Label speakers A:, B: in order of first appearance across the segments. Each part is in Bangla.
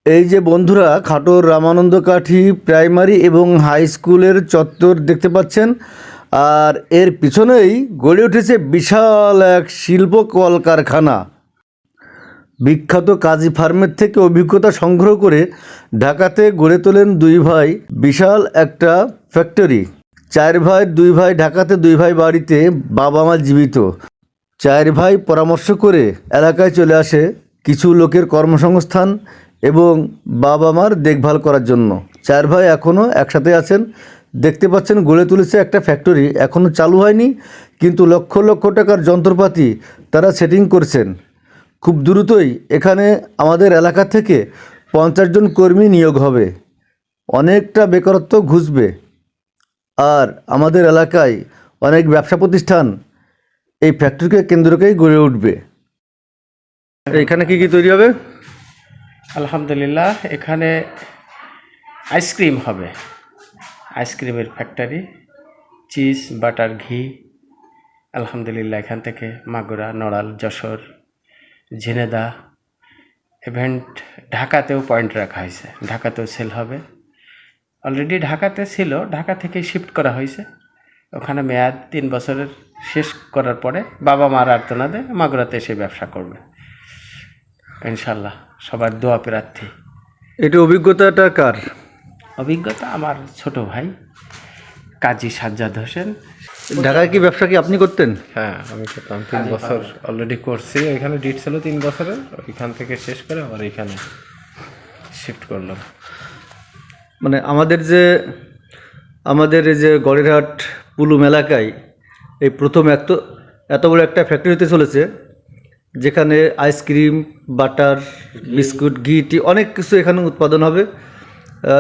A: এই যে বন্ধুরা, খাটোর রামানন্দ কাঠি প্রাইমারি এবং হাই স্কুলের চত্বর দেখতে পাচ্ছেন। আর এর পিছনেই গড়ে উঠেছে বিশাল এক শিল্প কলকারখানা। বিখ্যাত কাজী ফার্মের থেকে অভিজ্ঞতা সংগ্রহ করে ঢাকাতে গড়ে তোলেন দুই ভাই বিশাল একটা ফ্যাক্টরি। চার ভাই, দুই ভাই ঢাকাতে, দুই ভাই বাড়িতে, বাবা মা জীবিত। চার ভাই পরামর্শ করে এলাকায় চলে আসে কিছু লোকের কর্মসংস্থান এবং বাবা মার দেখভাল করার জন্য। চার ভাই এখনও একসাথে আছেন। দেখতে পাচ্ছেন গড়ে তুলেছে একটা ফ্যাক্টরি, এখনও চালু হয়নি, কিন্তু লক্ষ লক্ষ টাকার যন্ত্রপাতি তারা সেটিং করছেন। খুব দ্রুতই এখানে আমাদের এলাকা থেকে 50 জন কর্মী নিয়োগ হবে, অনেকটা বেকারত্ব ঘুচবে, আর আমাদের এলাকায় অনেক ব্যবসা প্রতিষ্ঠান এই ফ্যাক্টরিকে কেন্দ্র করেই গড়ে উঠবে। এখানে কি কি তৈরি হবে?
B: আলহামদুলিল্লাহ, এখানে আইসক্রিম হবে, আইসক্রিমের ফ্যাক্টরি, চিজ, বাটার, ঘি। আলহামদুলিল্লাহ, এখান থেকে মাগুরা, নড়াল, যশোর, ঝিনেদা, ইভেন্ট ঢাকাতেও পয়েন্ট রাখা হয়েছে, ঢাকাতেও সেল হবে। অলরেডি ঢাকাতে ছিল, ঢাকা থেকে শিফট করা হয়েছে। ওখানে মেয়াদ 3 বছরের শেষ করার পরে বাবা মার আর্তনাদে মাগুরাতে এসে ব্যবসা করবে ইনশাল্লাহ। সবার দোয়া প্রার্থী।
A: এটা অভিজ্ঞতাটা কার?
B: অভিজ্ঞতা আমার ছোট ভাই কাজী সাজ্জাদ হোসেন।
A: ঢাকায় কি ব্যবসা কি আপনি করতেন?
C: হ্যাঁ, আমি করতাম 3 বছর অলরেডি করছি। এখানে ডিট ছিল 3 বছরের, ওইখান থেকে শেষ করে আবার এখানে শিফট করলাম।
A: মানে আমাদের এই যে গড়েরহাট পুলুম এলাকায় এই প্রথম এত বড় একটা ফ্যাক্টরি হতে চলেছে, যেখানে আইসক্রিম, বাটার, বিস্কুট, ঘি, টি অনেক কিছু এখানে উৎপাদন হবে।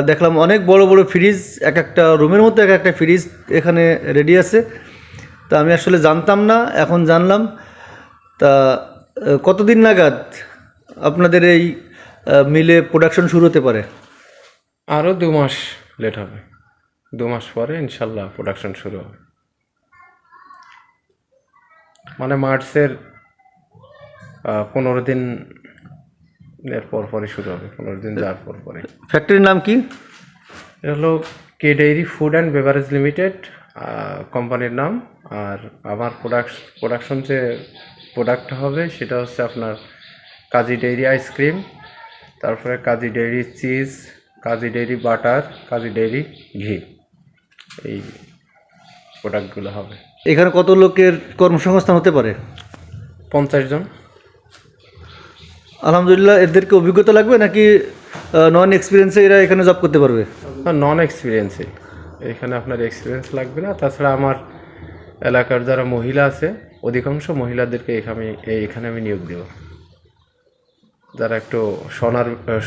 A: দেখলাম অনেক বড় বড় ফ্রিজ, এক একটা রুমের মধ্যে এক একটা ফ্রিজ এখানে রেডি আছে। তা আমি আসলে জানতাম না, এখন জানলাম। তা কতদিন নাগাদ আপনাদের এই মিলে প্রোডাকশন শুরু হতে পারে?
C: আরও 2 মাস লেট হবে, 2 মাস পরে ইনশাল্লাহ প্রোডাকশন শুরু হবে। মানে মার্চের 15 দিন এর পরই শুরু হবে, 15 দিন যাওয়ার পরে।
A: ফ্যাক্টরির নাম কি?
C: এটা হলো K dairy food and beverage limited কোম্পানির নাম। আর আমার প্রোডাকশন যে প্রোডাক্ট হবে সেটা হচ্ছে আপনার কাজী ডেইরি আইসক্রিম, তারপরে কাজী ডেইরি চিজ, কাজী ডেইরি বাটার, কাজী ডেইরি ঘি, এই প্রোডাক্টগুলো হবে।
A: এখানে কত লোকের কর্মসংস্থান হতে পারে?
C: 50 জন।
A: আলহামদুলিল্লাহ। এদেরকে অভিজ্ঞতা লাগবে নাকি নন এক্সপিরিয়েন্সে এরা এখানে জব করতে পারবে?
C: নন এক্সপিরিয়েন্সে, এখানে আপনার এক্সপিরিয়েন্স লাগবে না। তাছাড়া আমার এলাকার যারা মহিলা আছে, অধিকাংশ মহিলাদেরকে এখানে আমি নিয়োগ দেব, যারা একটু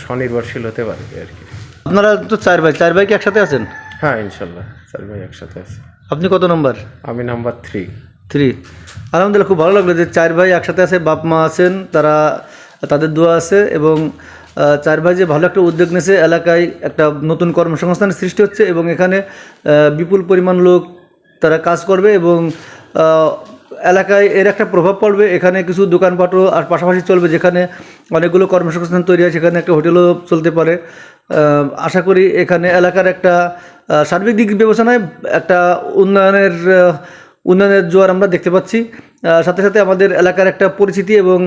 C: স্বনির্ভরশীল হতে পারবে আর কি।
A: আপনারা তো চার ভাই কি একসাথে আছেন?
C: হ্যাঁ, ইনশাল্লাহ 4 ভাই একসাথে আছে।
A: আপনি কত নম্বর?
C: আমি নাম্বার 3।
A: আলহামদুলিল্লাহ, খুব ভালো লাগলো যে চার ভাই একসাথে আছে, বাপ মা আছেন, তাদের দোয়া আছে, এবং চার ভাই যে ভালো একটা উদ্যোগ নিয়েছে, এলাকায় একটা নতুন কর্মসংস্থানের সৃষ্টি হচ্ছে, এবং এখানে বিপুল পরিমাণ লোক তারা কাজ করবে, এবং এলাকায় এর একটা প্রভাব পড়বে। এখানে কিছু দোকানপাটও আর পাশাপাশি চলবে, যেখানে অনেকগুলো কর্মসংস্থান তৈরি হয়, সেখানে একটা হোটেলও চলতে পারে। আশা করি এখানে এলাকার একটা সার্বিক দিক বিবেচনায় একটা উন্নয়নের জোয়ার আমরা দেখতে পাচ্ছি। সাথে সাথে আমাদের এলাকার একটা পরিচিতি এবং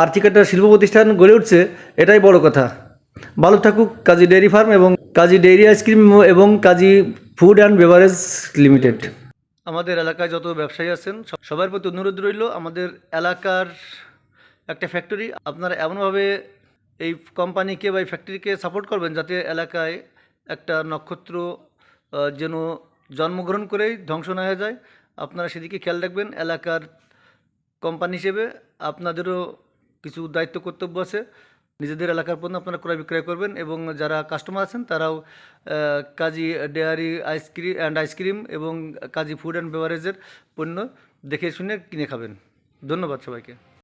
A: আর্থিক একটা শিল্প প্রতিষ্ঠান গড়ে উঠছে, এটাই বড় কথা। ভালো থাকুক কাজী ডেইরি ফার্ম এবং কাজী ডেইরি আইসক্রিম এবং কাজী ফুড অ্যান্ড বেভারেজ লিমিটেড। আমাদের এলাকায় যত ব্যবসায়ী আছেন সবার প্রতি অনুরোধ রইল, আমাদের এলাকার একটা ফ্যাক্টরি, আপনারা এমনভাবে এই কোম্পানিকে বা এই ফ্যাক্টরিকে সাপোর্ট করবেন যাতে এলাকায় একটা নক্ষত্র যেন জন্মগ্রহণ করেই ধ্বংস না হয়ে যায়। আপনারা সেদিকে খেয়াল রাখবেন। এলাকার কোম্পানি হিসেবে আপনাদেরও কিছু দায়িত্ব কর্তব্য আছে। নিজেদের এলাকার পণ্য আপনারা ক্রয় বিক্রয় করবেন, এবং যারা কাস্টমার আছেন তারাও কাজী ডেয়ারি আইসক্রিম এবং কাজী ফুড অ্যান্ড বেভারেজের পণ্য দেখে শুনে কিনে খাবেন। ধন্যবাদ সবাইকে।